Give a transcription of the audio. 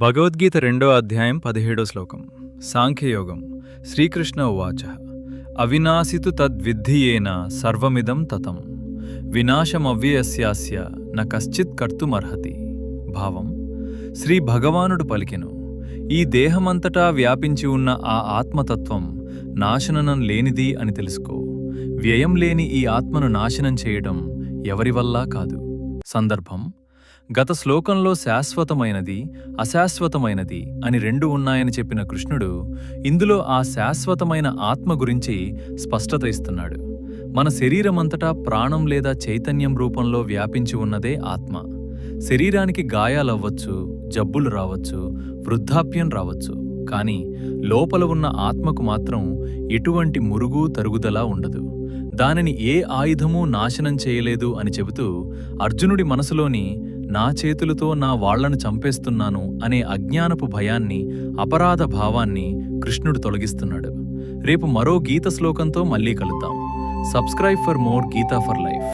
భగవద్గీత 2వ అధ్యాయం 17వ శ్లోకం. సాంఖ్యయోగం. శ్రీకృష్ణ ఉవాచ అవినాశితు తద్విద్ధియేన సర్వమిదం తతం వినాశమవ్యయస్యాస్య న కశ్చిత్ కర్తుమర్హతి. భావం: శ్రీ భగవానుడు పలికెను, ఈ దేహమంతటా వ్యాపించి ఉన్న ఆ ఆత్మతత్వం నాశనం లేనిది అని తెలుసుకో. వ్యయం లేని ఈ ఆత్మను నాశనం చేయడం ఎవరివల్లా కాదు. సందర్భం: గత శ్లోకంలో శాశ్వతమైనది, అశాశ్వతమైనది అని రెండు ఉన్నాయని చెప్పిన కృష్ణుడు ఇందులో ఆ శాశ్వతమైన ఆత్మ గురించి స్పష్టత ఇస్తున్నాడు. మన శరీరమంతటా ప్రాణం లేదా చైతన్యం రూపంలో వ్యాపించి ఉన్నదే ఆత్మ. శరీరానికి గాయాలవ్వచ్చు, జబ్బులు రావచ్చు, వృద్ధాప్యం రావచ్చు, కానీ లోపల ఉన్న ఆత్మకు మాత్రం ఎటువంటి మురుగు తరుగుదల ఉండదు. దానిని ఏ ఆయుధమూ నాశనం చేయలేదు అని చెబుతూ అర్జునుడి మనసులోని నా చేతులతో నా వాళ్లను చంపేస్తున్నాను అనే అజ్ఞానపు భయాన్ని, అపరాధ భావాన్ని కృష్ణుడు తొలగిస్తున్నాడు. రేపు మరో గీత శ్లోకంతో మళ్ళీ కలుద్దాం. Subscribe for more Gita for life.